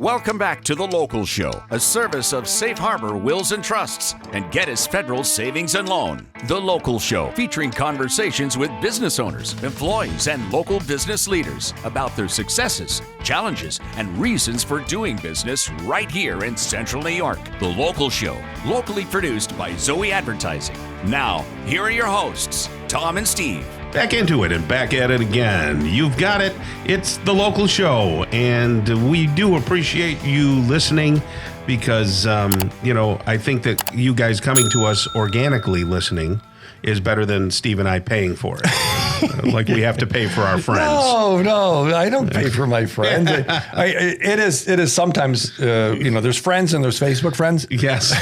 Welcome back to The Local Show, a service of Safe Harbor Wills and Trusts and Geddes Federal Savings and Loan. The Local Show, featuring conversations with business owners, employees, and local business leaders about their successes, challenges, and reasons for doing business right here in Central New York. The Local Show, locally produced by Zoey Advertising. Now, here are your hosts, Tom and Steve. Back into it and back at it again. You've got it. It's The Local Show, and we do appreciate you listening because, I think that you guys coming to us organically listening is better than Steve and I paying for it. Like we have to pay for our friends. No, I don't pay for my friends. It is sometimes, there's friends and there's Facebook friends. Yes.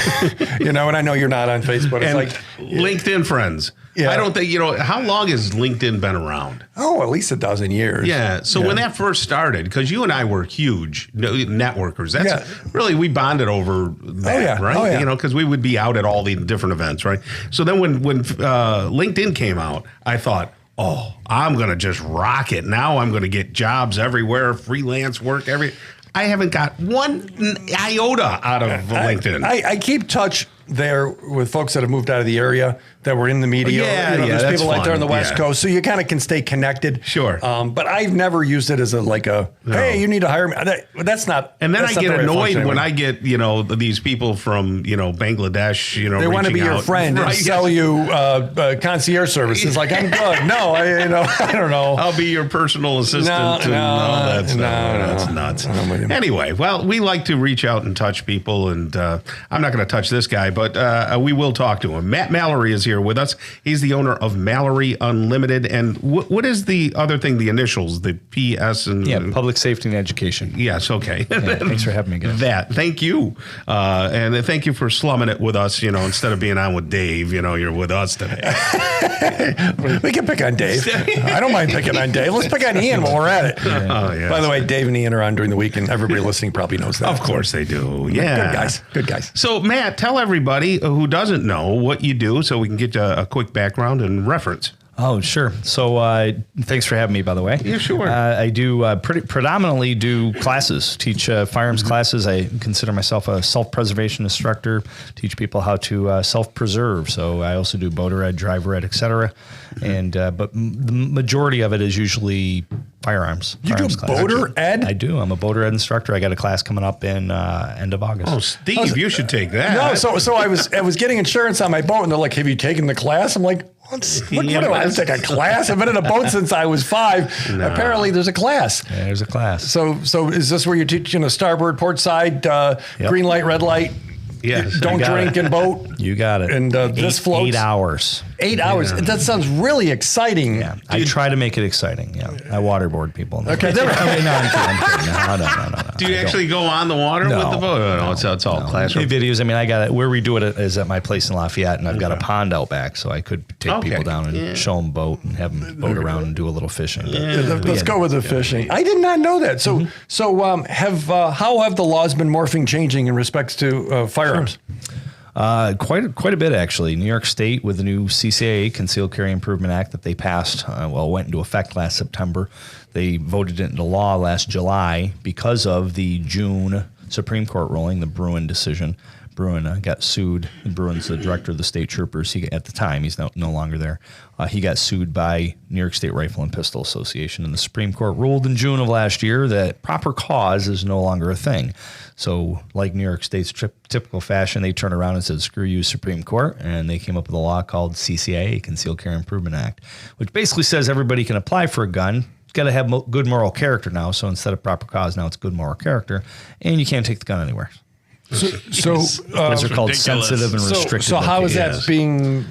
And I know you're not on Facebook. It's and like LinkedIn friends. Yeah. I don't think, how long has LinkedIn been around? Oh, at least a dozen years. Yeah. So when that first started, because you and I were huge networkers, that's really, we bonded over that, right? Oh, yeah. Because we would be out at all the different events, right? So then when LinkedIn came out, I thought, oh, I'm going to just rock it. Now I'm going to get jobs everywhere, freelance work, I haven't got one iota out of LinkedIn. I keep touch there with folks that have moved out of the area that were in the media. There's people like there on the West Coast, so you kind of can stay connected. Sure. But I've never used it as hey, you need to hire me. That's not. And then I get annoyed when I get, these people from, Bangladesh, they want to be your friend and sell you concierge services. Like, I'm good. No, I don't know. I'll be your personal assistant. That's nuts. Anyway, well, we like to reach out and touch people, and I'm not going to touch this guy, but we will talk to him. Matt Mallory is here with us. He's the owner of Mallory Unlimited. And what is the other thing, the initials, the PS? And Public Safety and Education. Yes, okay. Thanks for having me, guys. Thank you. And thank you for slumming it with us, instead of being on with Dave, you're with us today. We can pick on Dave. I don't mind picking on Dave. Let's pick on Ian while we're at it. Oh, yes. By the way, Dave and Ian are on during the week, and everybody listening probably knows that. Of course they do. Yeah. Good guys. So, Matt, tell everybody who doesn't know what you do so we can get a quick background and reference. Oh, sure. So thanks for having me, by the way. Yeah, sure. I do predominantly do classes, teach firearms classes. I consider myself a self-preservation instructor, teach people how to self-preserve. So I also do boater ed, driver ed, et cetera. And but the majority of it is usually firearms. You do boater ed? I do. I'm a boater ed instructor. I got a class coming up in end of August. Oh, Steve, you should take that. No, so I was getting insurance on my boat, and they're like, "Have you taken the class?" I'm like, what do I take a class? I've been in a boat since I was 5. No. Apparently, there's a class. Yeah, there's a class. So is this where you're teaching a starboard, port side, green light, red light? Yes. Don't drink and boat. You got it. And this floats 8 hours. 8 hours. Yeah. That sounds really exciting. Yeah, I try to make it exciting. Yeah, I waterboard people. Okay. No, I'm kidding. No. Do you actually go on the water with the boat? No, it's all classroom videos. I mean, I got it. Where we do it is at my place in Lafayette, and I've got a pond out back, so I could take people down and show them boat and have them boat around and do a little fishing. Let's go with the fishing. I did not know that. So how have the laws been morphing, changing in respects to firearms? Quite a bit, actually. New York State, with the new CCA, Concealed Carry Improvement Act, that they passed, went into effect last September. They voted it into law last July because of the June Supreme Court ruling, the Bruin decision. Bruin got sued. Bruin's the director of the state troopers. At the time, he's no longer there. He got sued by New York State Rifle and Pistol Association, and the Supreme Court ruled in June of last year that proper cause is no longer a thing. So, like New York State's typical fashion, they turned around and said, "Screw you, Supreme Court," and they came up with a law called CCA, Concealed Carry Improvement Act, which basically says everybody can apply for a gun. It's got to have good moral character now. So instead of proper cause, now it's good moral character, and you can't take the gun anywhere. Those are called sensitive and restricted. So how is that being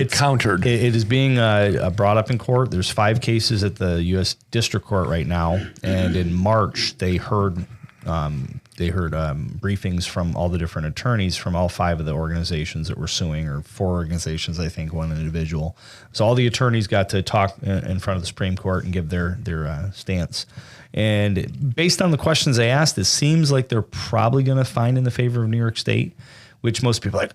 countered? It is being brought up in court. There's 5 cases at the U.S. District Court right now, and in March they heard briefings from all the different attorneys from all 5 of the organizations that were suing, or 4 organizations, I think, 1 individual. So all the attorneys got to talk in front of the Supreme Court and give their stance. And based on the questions they asked, it seems like they're probably going to find in the favor of New York State, which most people are like,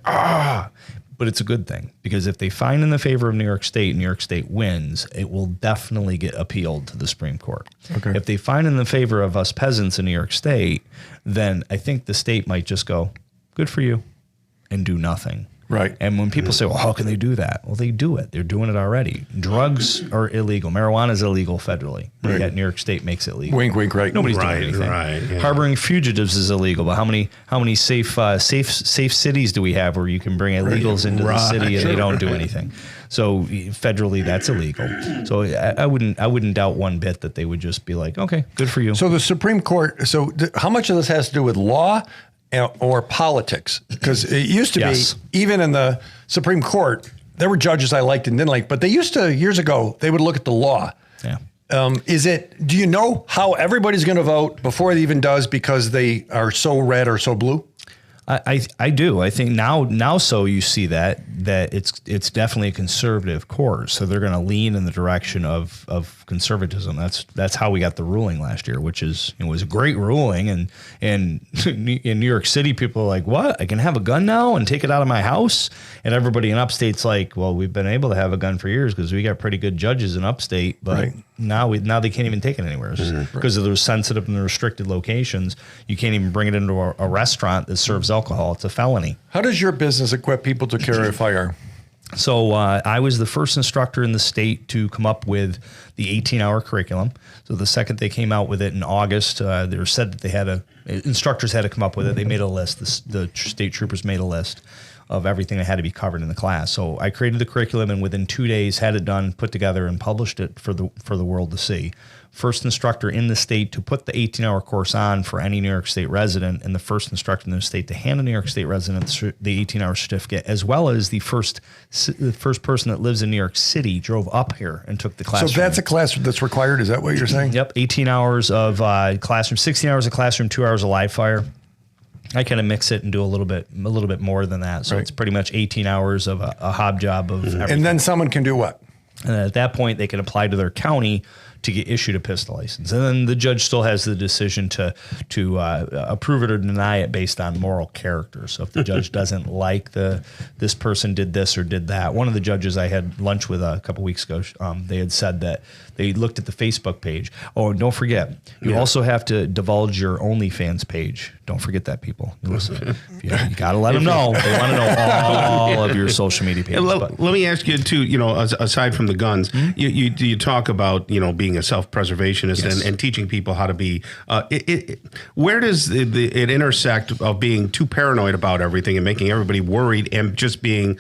But it's a good thing, because if they find in the favor of New York State and New York State wins, it will definitely get appealed to the Supreme Court. Okay. If they find in the favor of us peasants in New York State, then I think the state might just go, good for you, and do nothing. Right. And when people say, well, how can they do that? Well, they do it. They're doing it already. Drugs are illegal. Marijuana is illegal federally. Right. Yet New York State makes it legal. Wink, wink, right. Nobody's doing anything. Right. Yeah. Harboring fugitives is illegal. But how many safe cities do we have where you can bring illegals into the city and they don't do anything? So federally, that's illegal. So I wouldn't doubt one bit that they would just be like, okay, good for you. So the Supreme Court. So how much of this has to do with law or politics? Because it used to be, even in the Supreme Court, there were judges I liked and didn't like, but they used to, years ago, they would look at the law. Yeah. Do you know how everybody's going to vote before it even does because they are so red or so blue? I do. I think now so you see that it's definitely a conservative court. So they're going to lean in the direction of conservatism. That's how we got the ruling last year, which is, it was a great ruling. And in New York City, people are like, what? I can have a gun now and take it out of my house? And everybody in upstate's like, well, we've been able to have a gun for years because we got pretty good judges in upstate, but now they can't even take it anywhere because of those sensitive and restricted locations. You can't even bring it into a restaurant that serves alcohol. It's a felony. How does your business equip people to carry a firearm? So I was the first instructor in the state to come up with the 18-hour curriculum. So the second they came out with it in August, they said that instructors had to come up with it. They made a list. The state troopers made a list of everything that had to be covered in the class. So I created the curriculum and within 2 days had it done, put together, and published it for the world to see. First instructor in the state to put the 18-hour course on for any New York State resident, and the first instructor in the state to hand a New York State resident the 18-hour certificate, as well as the first person that lives in New York City drove up here and took the classroom. So that's a class that's required? Is that what you're saying? Yep, 18 hours of classroom, 16 hours of classroom, 2 hours of live fire. I kind of mix it and do a little bit more than that. So it's pretty much 18 hours of a hob job of everything. And then someone can do what? And at that point, they can apply to their county to get issued a pistol license. And then the judge still has the decision to approve it or deny it based on moral character. So if the judge doesn't like this person did this or did that. One of the judges I had lunch with a couple weeks ago, they had said that they looked at the Facebook page. Oh, and don't forget, you also have to divulge your OnlyFans page. Don't forget that, people. Listen, you got to let them know. They want to know all of your social media pages. Let me ask you too, aside from the guns, you talk about, being a self-preservationist and teaching people how to be, where does it intersect of being too paranoid about everything and making everybody worried and just being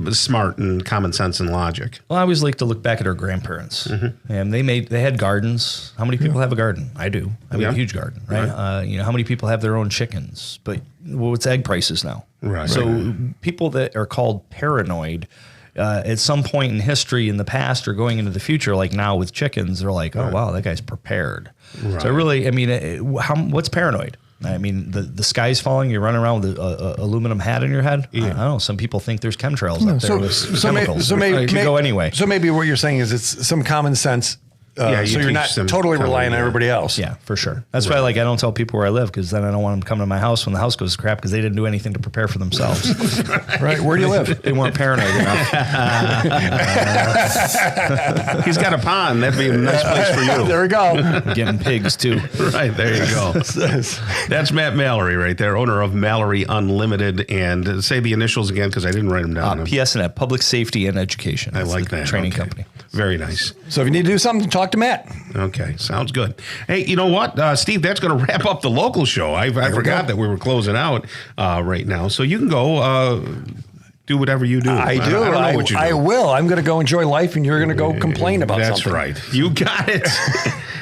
smart and common sense and logic? Well, I always like to look back at our grandparents, and they had gardens. How many people have a garden? I do. I have a huge garden, right? How many people have their own chickens? But what's egg prices now? Right. So people that are called paranoid, at some point in history in the past or going into the future, like now with chickens, they're like, oh, wow, that guy's prepared. Right. So what's paranoid? I mean, the sky's falling, you're running around with an aluminum hat on your head. Yeah. I don't know. Some people think there's chemtrails up there with chemicals. It could go anyway. So maybe what you're saying is it's some common sense. So you're not totally relying on everybody else. Yeah, for sure. That's why I don't tell people where I live, because then I don't want them to come to my house when the house goes to crap because they didn't do anything to prepare for themselves. Right. Where do you live? They weren't paranoid enough. He's got a pond. That'd be a nice place for you. There we go. Getting pigs too. Right. There you go. That's Matt Mallory right there, owner of Mallory Unlimited. And say the initials again because I didn't write them down. PSNet, Public Safety and Education. That's I like that. Training company. Very nice. So if you need to do something, talk to Matt. Okay, sounds good. Hey, you know what, Steve? That's going to wrap up the local show. I forgot that we were closing out right now. So you can go do whatever you do. I do. I don't know what you do. I will. I'm going to go enjoy life, and you're going to go complain about something. That's right. You got it.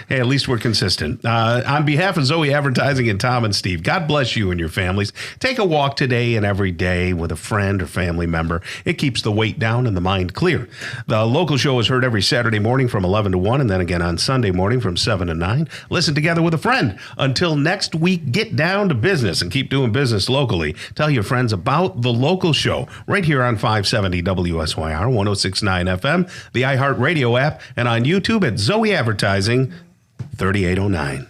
Hey, at least we're consistent. On behalf of Zoey Advertising and Tom and Steve, God bless you and your families. Take a walk today and every day with a friend or family member. It keeps the weight down and the mind clear. The local show is heard every Saturday morning from 11 to 1 and then again on Sunday morning from 7 to 9. Listen together with a friend. Until next week, get down to business and keep doing business locally. Tell your friends about the local show right here on 570 WSYR, 1069 FM, the iHeartRadio app, and on YouTube at Zoey Advertising 3809.